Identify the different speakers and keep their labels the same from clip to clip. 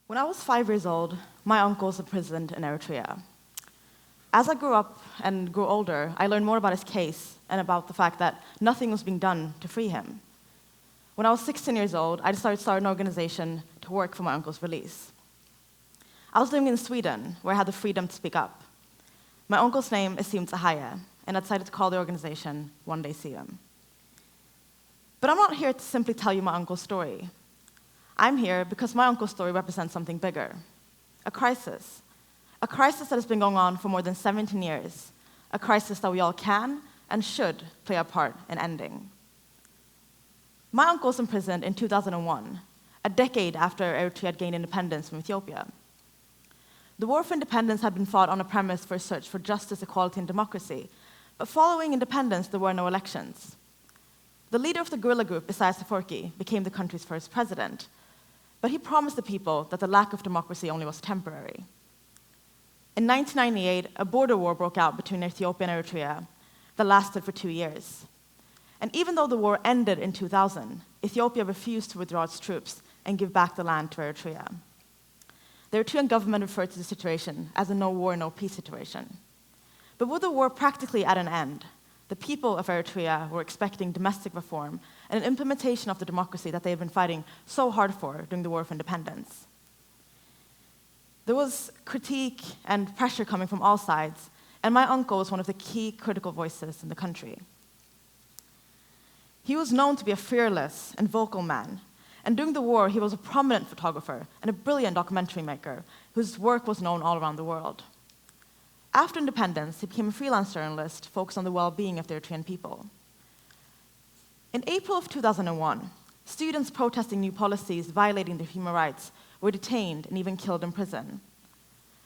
Speaker 1: When I was 5 years old, my uncle was imprisoned in Eritrea. As I grew up and grew older, I learned more about his case and about the fact that nothing was being done to free him. When I was 16 years old, I decided to start an organization to work for my uncle's release. I was living in Sweden, where I had the freedom to speak up. My uncle's name is Seyoum Tsehaye, and I decided to call the organization One Day Seyoum. But I'm not here to simply tell you my uncle's story. I'm here because my uncle's story represents something bigger, a crisis that has been going on for more than 17 years, a crisis that we all can and should play our part in ending. My uncle was imprisoned in 2001, a decade after Eritrea had gained independence from Ethiopia. The war for independence had been fought on a premise for a search for justice, equality, and democracy, but following independence, there were no elections. The leader of the guerrilla group, Isaias Afwerki, became the country's first president, but he promised the people that the lack of democracy only was temporary. In 1998, a border war broke out between Ethiopia and Eritrea that lasted for 2 years. And even though the war ended in 2000, Ethiopia refused to withdraw its troops and give back the land to Eritrea. The Eritrean government referred to the situation as a no war, no peace situation. But with the war practically at an end, the people of Eritrea were expecting domestic reform and an implementation of the democracy that they had been fighting so hard for during the War of Independence. There was critique and pressure coming from all sides, and my uncle was one of the key critical voices in the country. He was known to be a fearless and vocal man, and during the war, he was a prominent photographer and a brilliant documentary maker whose work was known all around the world. After independence, he became a freelance journalist focused on the well-being of the Eritrean people. In April of 2001, students protesting new policies violating their human rights were detained and even killed in prison.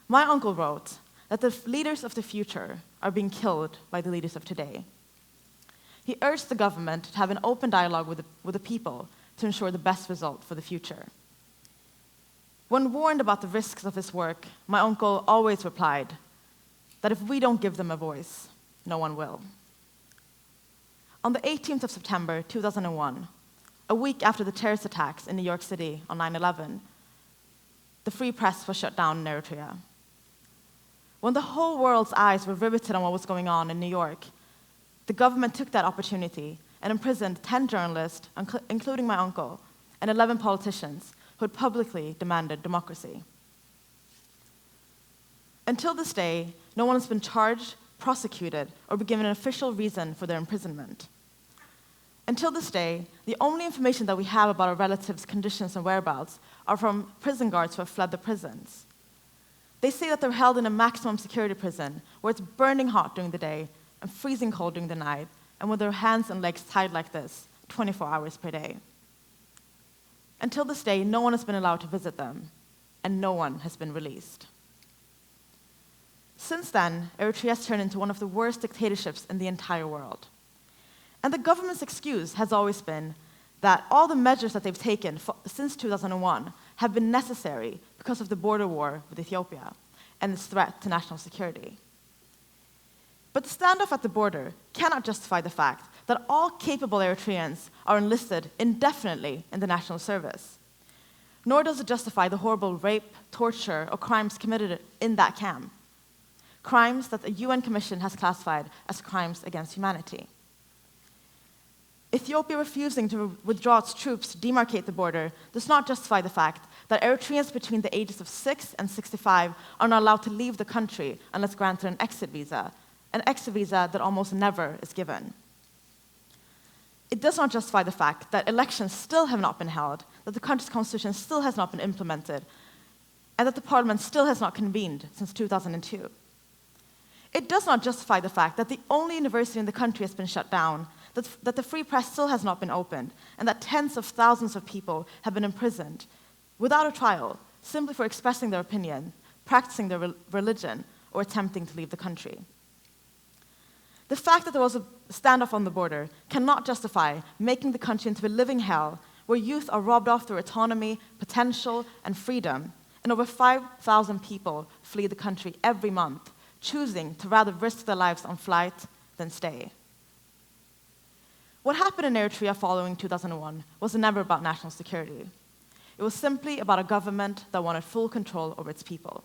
Speaker 1: My uncle wrote that the leaders of the future are being killed by the leaders of today. He urged the government to have an open dialogue with the people to ensure the best result for the future. When warned about the risks of his work, my uncle always replied that if we don't give them a voice, no one will. On the 18th of September 2001, a week after the terrorist attacks in New York City on 9/11, the free press was shut down in Eritrea. When the whole world's eyes were riveted on what was going on in New York, the government took that opportunity and imprisoned 10 journalists, including my uncle, and 11 politicians who had publicly demanded democracy. Until this day, no one has been charged, prosecuted, or been given an official reason for their imprisonment. Until this day, the only information that we have about our relatives' conditions and whereabouts are from prison guards who have fled the prisons. They say that they're held in a maximum security prison where it's burning hot during the day and freezing cold during the night, and with their hands and legs tied like this 24 hours per day. Until this day, no one has been allowed to visit them, and no one has been released. Since then, Eritrea has turned into one of the worst dictatorships in the entire world. And the government's excuse has always been that all the measures that they've taken since 2001 have been necessary because of the border war with Ethiopia and its threat to national security. But the standoff at the border cannot justify the fact that all capable Eritreans are enlisted indefinitely in the national service. Nor does it justify the horrible rape, torture, or crimes committed in that camp. Crimes that the UN Commission has classified as crimes against humanity. Ethiopia refusing to withdraw its troops to demarcate the border does not justify the fact that Eritreans between the ages of 6 and 65 are not allowed to leave the country unless granted an exit visa that almost never is given. It does not justify the fact that elections still have not been held, that the country's constitution still has not been implemented, and that the parliament still has not convened since 2002. It does not justify the fact that the only university in the country has been shut down, that the free press still has not been opened, and that tens of thousands of people have been imprisoned without a trial, simply for expressing their opinion, practicing their religion, or attempting to leave the country. The fact that there was a standoff on the border cannot justify making the country into a living hell where youth are robbed of their autonomy, potential, and freedom, and over 5,000 people flee the country every month, choosing to rather risk their lives on flight than stay. What happened in Eritrea following 2001 was never about national security. It was simply about a government that wanted full control over its people.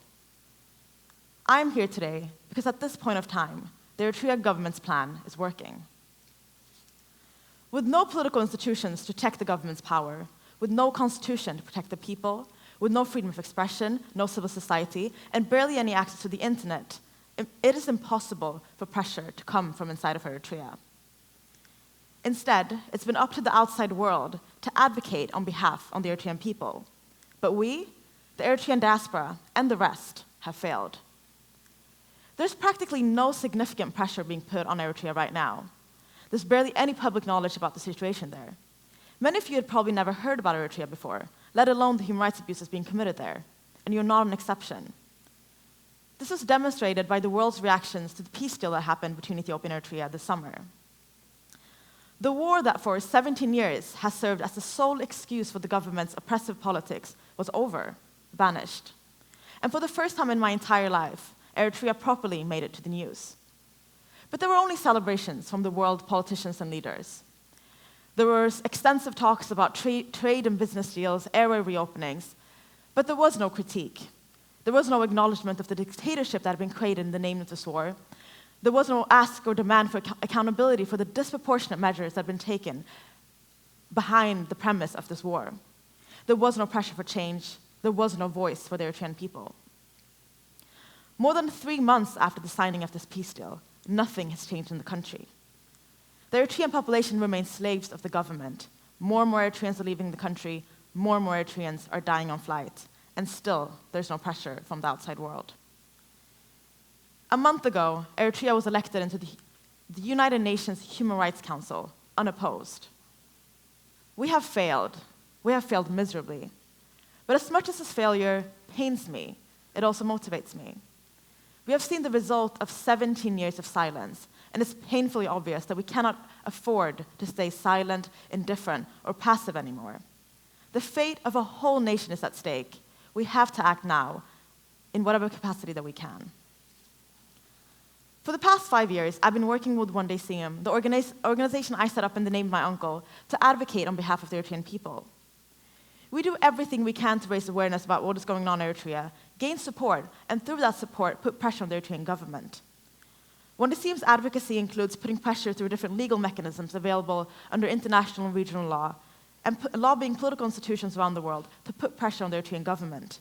Speaker 1: I'm here today because at this point of time, the Eritrean government's plan is working. With no political institutions to check the government's power, with no constitution to protect the people, with no freedom of expression, no civil society, and barely any access to the internet, it is impossible for pressure to come from inside of Eritrea. Instead, it's been up to the outside world to advocate on behalf of the Eritrean people. But we, the Eritrean diaspora, and the rest have failed. There's practically no significant pressure being put on Eritrea right now. There's barely any public knowledge about the situation there. Many of you had probably never heard about Eritrea before, let alone the human rights abuses being committed there, and you're not an exception. This was demonstrated by the world's reactions to the peace deal that happened between Ethiopia and Eritrea this summer. The war that for 17 years has served as the sole excuse for the government's oppressive politics was over, vanished. And for the first time in my entire life, Eritrea properly made it to the news. But there were only celebrations from the world politicians and leaders. There were extensive talks about trade and business deals, area reopenings, but there was no critique. There was no acknowledgement of the dictatorship that had been created in the name of this war. There was no ask or demand for accountability for the disproportionate measures that had been taken behind the premise of this war. There was no pressure for change. There was no voice for the Eritrean people. More than 3 months after the signing of this peace deal, nothing has changed in the country. The Eritrean population remains slaves of the government. More and more Eritreans are leaving the country. More and more Eritreans are dying on flight. And still, there's no pressure from the outside world. A month ago, Eritrea was elected into the United Nations Human Rights Council, unopposed. We have failed. We have failed miserably. But as much as this failure pains me, it also motivates me. We have seen the result of 17 years of silence, and it's painfully obvious that we cannot afford to stay silent, indifferent, or passive anymore. The fate of a whole nation is at stake. We have to act now, in whatever capacity that we can. For the past 5 years, I've been working with One Day Seyoum, the organization I set up in the name of my uncle, to advocate on behalf of the Eritrean people. We do everything we can to raise awareness about what is going on in Eritrea, gain support, and through that support, put pressure on the Eritrean government. One Day Seyoum's advocacy includes putting pressure through different legal mechanisms available under international and regional law, and lobbying political institutions around the world to put pressure on the Eritrean government.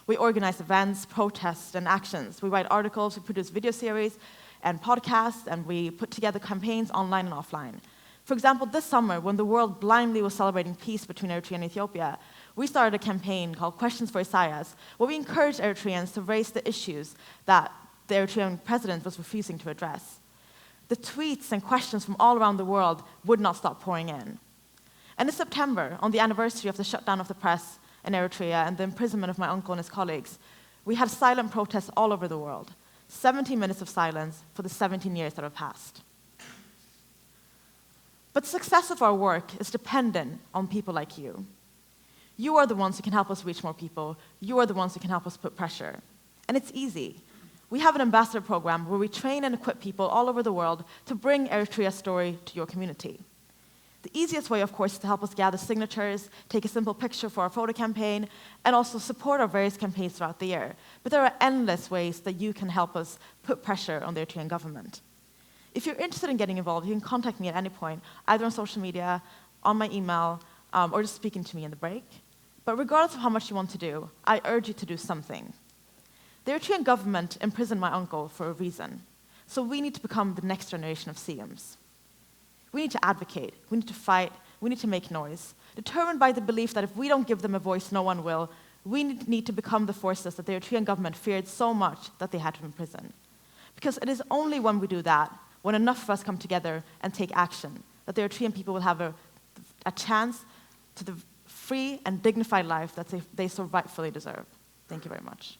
Speaker 1: We organize events, protests, and actions. We write articles, we produce video series and podcasts, and we put together campaigns online and offline. For example, this summer, when the world blindly was celebrating peace between Eritrea and Ethiopia, we started a campaign called Questions for Isaias, where we encouraged Eritreans to raise the issues that the Eritrean president was refusing to address. The tweets and questions from all around the world would not stop pouring in. And in September, on the anniversary of the shutdown of the press in Eritrea and the imprisonment of my uncle and his colleagues, we had silent protests all over the world, 17 minutes of silence for the 17 years that have passed. But the success of our work is dependent on people like you. You are the ones who can help us reach more people. You are the ones who can help us put pressure. And it's easy. We have an ambassador program where we train and equip people all over the world to bring Eritrea's story to your community. The easiest way, of course, is to help us gather signatures, take a simple picture for our photo campaign, and also support our various campaigns throughout the year. But there are endless ways that you can help us put pressure on the Eritrean government. If you're interested in getting involved, you can contact me at any point, either on social media, on my email, or just speaking to me in the break. But regardless of how much you want to do, I urge you to do something. The Eritrean government imprisoned my uncle for a reason. So we need to become the next generation of Seyoums. We need to advocate, we need to fight, we need to make noise, determined by the belief that if we don't give them a voice, no one will. We need to become the forces that the Eritrean government feared so much that they had to imprison. Because it is only when we do that, when enough of us come together and take action, that the Eritrean people will have a chance to the free and dignified life that they so rightfully deserve. Thank you very much.